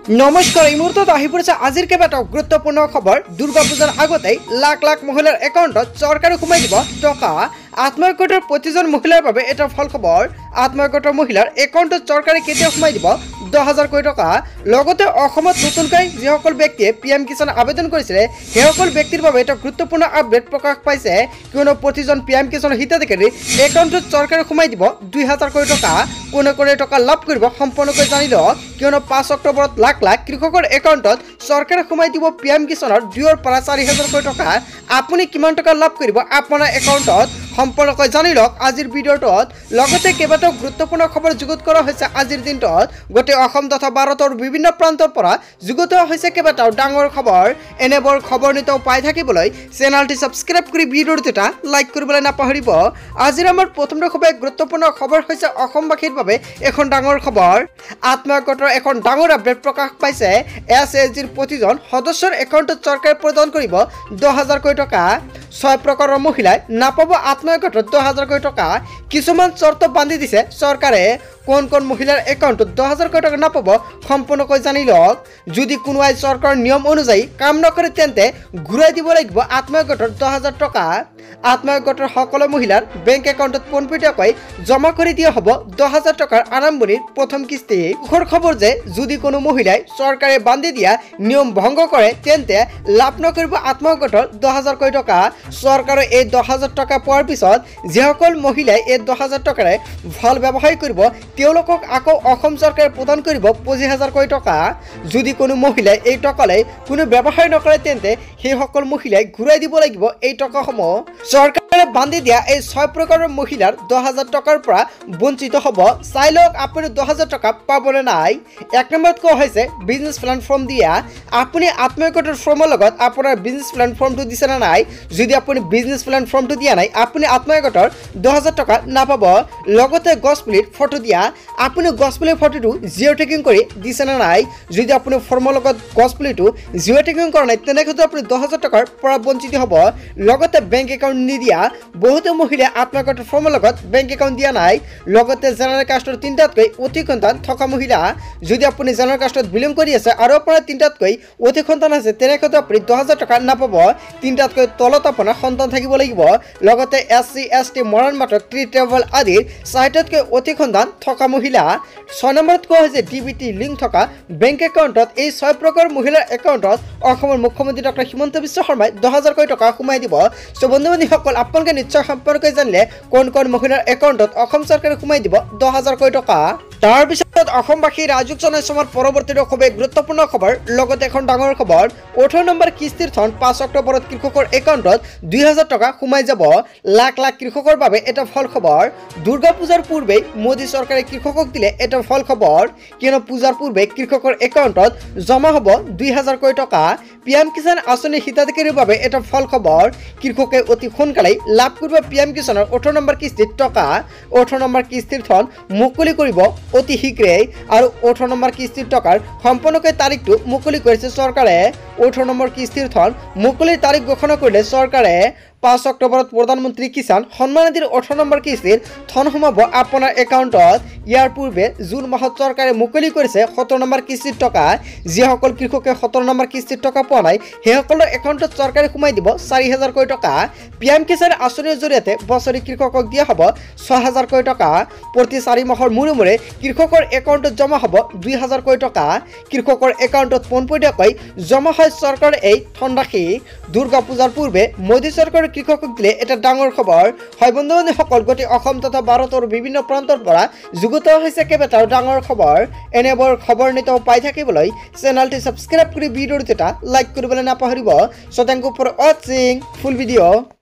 নমস্কাৰ এই মুহূৰ্তত আহি পৰিছে আজিৰ কেইবাটাও গুৰুত্বপূৰ্ণ খবৰ। দুৰ্গা পূজাৰ আগতেই লাখ লাখ মহিলাৰ একাউণ্টত চৰকাৰে সোমাই দিব টকা। আত্মহত্যা প্ৰতিজন মহিলাৰ বাবে এটা ফল খবৰ। আত্মহত্যা মহিলাৰ একাউণ্টত চৰকাৰে কেতিয়া সোমাই দিব 10,000 কোটি টকা। লগতে অসমত নতুনকৈ যিসকল ব্যক্তিয়ে PM কিষাণ আবেদন কৰিছিলে সেইসকল ব্যক্তিৰ বাবে এটা গুৰুত্বপূৰ্ণ আপডেট প্ৰকাশ পাইছে, কিয়নো প্ৰতিজন PM কিষাণ হিতাধিকাৰীৰ একাউণ্টত চৰকাৰে সোমাই দিব 2,000 কোটি টকা। কোনে কোনে টকা লাভ কৰিব সম্পূৰ্ণকৈ জানি লওক, কিয়নো 5 অক্টোবৰত লাখ লাখ কৃষকৰ একাউণ্টত চৰকাৰে সোমাই দিব PM কিষাণৰ 2ৰ পৰা 4,000 কোটি টকা। আপুনি কিমান টকা লাভ কৰিব আপোনাৰ একাউণ্টত সম্পূৰ্ণকৈ জানি লওক আজিৰ ভিডিঅ'টোত। লগতে কেইবাটাও গুৰুত্বপূৰ্ণ খবৰ যুগুত কৰা হৈছে আজিৰ দিনটোত। গোটেই অসম তথা ভাৰতৰ বিভিন্ন প্ৰান্তৰ পৰা যুগুত হৈছে কেইবাটাও ডাঙৰ খবৰ। এনেবোৰ খবৰ নিতৌ পাই থাকিবলৈ চেনেলটি ছাবস্ক্ৰাইব কৰি ভিডিঅ'টো এটা লাইক কৰিবলৈ নাপাহৰিব। আজিৰ আমাৰ প্ৰথমটো খুব গুৰুত্বপূৰ্ণ খবৰ হৈছে অসমবাসীৰ বাবে এখন ডাঙৰ খবৰ। আত্মহত্যাৰ এখন ডাঙৰ আপডেট প্ৰকাশ পাইছে। SHGৰ প্ৰতিজন সদস্যৰ একাউণ্টত চৰকাৰে প্ৰদান কৰিব 10,000 কোটি টকা। 6 প্ৰকাৰৰ মহিলাই নাপাব আত্মহত্যাত 10,000 কোটি টকা। কিছুমান চৰ্ত বান্ধি দিছে চৰকাৰে। কোন কোন মহিলাৰ একাউণ্টত 10,000 কোটি টকা নাপাব সম্পূৰ্ণকৈ জানি লওক। যদি কোনোৱাই চৰকাৰৰ নিয়ম অনুযায়ী কাম নকৰে তেন্তে ঘূৰাই দিব লাগিব আত্মহত্যাৰ 10,000 টকা। আত্মহত্যাৰ সকলো মহিলাৰ বেংক একাউণ্টত পোনপটীয়াকৈ জমা কৰি দিয়া হ'ব 10,000 টকাৰ আৰম্ভণিৰ প্ৰথম কিস্তি। সুখৰ খবৰ যে যদি কোনো মহিলাই চৰকাৰে বান্ধি দিয়া নিয়ম ভংগ কৰে তেন্তে লাভ নকৰিব আত্মহত্যাৰ 10,000 কোটি টকা। চৰকাৰে এই 10,000 টকা পোৱাৰ পিছত যিসকল মহিলাই এই 10,000 টকাৰে ভাল ব্যৱসায় কৰিব তেওঁলোকক আকৌ অসম চৰকাৰে প্ৰদান কৰিব 25,000 কোটি টকা। যদি কোনো মহিলাই এই টকালৈ কোনো ব্যৱসায় নকৰে তেন্তে সেইসকল মহিলাই ঘূৰাই দিব লাগিব এই টকাসমূহ। চৰকাৰে বান্ধি দিয়া এই 6 প্ৰকাৰৰ মহিলাৰ 10,000 টকাৰ পৰা বঞ্চিত হ'ব। চাই লওক আপুনি 10,000 টকা পাবনে নাই। 1 নম্বৰত কোৱা হৈছে বিজনেছ প্লেন ফৰ্ম দিয়া। আপুনি আত্মহত্যাৰ ফৰ্মৰ লগত আপোনাৰ বিজনেছ প্লেন ফৰ্মটো দিছে নে নাই। যদি আপুনি বিজনেছ প্লেন ফৰ্মটো দিয়া নাই আপুনি আত্মহত্যাৰ 10,000 টকা নাপাব। লগতে গছপুলিৰ ফটো দিয়া। আপুনি গছপুলিৰ ফটোটো জিঅ' টেকিং কৰি দিছে নে নাই। যদি আপুনি ফৰ্মৰ লগত গছপুলিটো জিঅ' টেকিং কৰা নাই তেনেক্ষেত্ৰত আপুনি 10,000 টকাৰ পৰা বঞ্চিত হ'ব। লগতে বেংক একাউণ্ট নিদিয়া। বহুতো মহিলাই আত্মহত্যাৰ ফৰ্মৰ লগত বেংক একাউণ্ট দিয়া নাই। লগতে জেনেৰেল কাষ্টৰ 3টাতকৈ অধিক সন্তান থকা মহিলা। যদি আপুনি জেনেৰেল কাষ্টত বিলং কৰি আছে আৰু আপোনাৰ 3টাতকৈ অধিক সন্তান আছে তেনেক্ষেত্ৰত আপুনি 10,000 টকা নাপাব। 3টাতকৈ তলত আপোনাৰ সন্তান থাকিব লাগিব। লগতে SC ST মৰাণ মাত্ৰ ট্ৰিটেবল আদিৰ 4টাতকৈ অধিক সন্তান থকা মহিলা। 6 নম্বৰত কোৱা হৈছে DBT লিংক থকা বেংক একাউণ্টত। এই 6 প্ৰকাৰ মহিলাৰ একাউণ্টত অসমৰ মুখ্যমন্ত্ৰী ডক্টৰ হিমন্ত বিশ্ব শৰ্মাই 10,000 কোটি টকা সোমাই দিব। বন্ধু বান্ধৱীসকল আপোনালোকে নিশ্চয় সম্পৰ্কে জানিলে কোন কোন মহিলাৰ একাউণ্টত অসম চৰকাৰে সোমাই দিব 10,000 কোটি টকা। তাৰ পিছত অসমবাসী ৰাজুক জনাইছে আমাৰ পৰৱৰ্তী খুবেই গুৰুত্বপূৰ্ণ খবৰ। লগতে এখন ডাঙৰ খবৰ 18 নম্বৰ কিস্তিৰ ধন 5 অক্টোবৰত কৃষকৰ একাউণ্টত 2,000 টকা সোমাই যাব। লাখ লাখ কৃষকৰ বাবে এটা ফল খবৰ। দুৰ্গা পূজাৰ পূৰ্বে মোদী চৰকাৰে কৃষকক দিলে এটা ফল খবৰ, কিয়নো পূজাৰ পূৰ্বে কৃষকৰ একাউণ্টত জমা হ'ব 2,000 কোটি টকা। PM কিষাণ আঁচনিৰ হিতাধিকাৰীৰ বাবে এটা ফল খবৰ। কৃষকে অতি সোনকালেই লাভ কৰিব PM কিষাণৰ 18 নম্বৰ কিস্তিৰ টকা। 18 নম্বৰ কিস্তিৰ ধন মুকলি কৰিব অতি শীঘ্ৰেই আৰু 18 নম্বৰ কিস্তিৰ টকাৰ সম্পূৰ্ণকৈ তাৰিখটো মুকলি কৰিছে চৰকাৰে। 18 নম্বৰ কিস্তিৰ ধন মুকলিৰ তাৰিখ ঘোষণা কৰিলে চৰকাৰে। 5 অক্টোবৰত প্ৰধানমন্ত্ৰী কিষাণ সন্মান নিধিৰ 18 নম্বৰ কিস্তিৰ ধন সোমাব আপোনাৰ একাউণ্টত। ইয়াৰ পূৰ্বে জুন মাহত চৰকাৰে মুকলি কৰিছে 17 নম্বৰ কিস্তিৰ টকা। যিসকল কৃষকে 17 নম্বৰ কিস্তিৰ টকা পোৱা নাই সেইসকলৰ একাউণ্টত চৰকাৰে সোমাই দিব 4,000 কোটি টকা। PM কিষাণ আঁচনিৰ জৰিয়তে বছৰি কৃষকক দিয়া হ'ব 6,000 কোটি টকা। প্ৰতি 4 মাহৰ মূৰে মূৰে কৃষকৰ একাউণ্টত জমা হ'ব 2,000 কোটি টকা। কৃষকৰ একাউণ্টত পোনপটীয়াকৈ জমা হয় চৰকাৰৰ এই ধনৰাশি। দুৰ্গা পূজাৰ পূৰ্বে মোদী চৰকাৰে কৃষকক দিলে এটা ডাঙৰ খবৰ। হয় বন্ধু বান্ধৱীসকল, গোটেই অসম তথা ভাৰতৰ বিভিন্ন প্ৰান্তৰ পৰা যুগুত হৈছে কেইবাটাও ডাঙৰ খবৰ। এনেবোৰ খবৰ নিতৌ পাই থাকিবলৈ চেনেলটি ছাবস্ক্ৰাইব কৰি ভিডিঅ'টো এটা লাইক কৰিবলৈ নাপাহৰিব। So thank you for watching full video.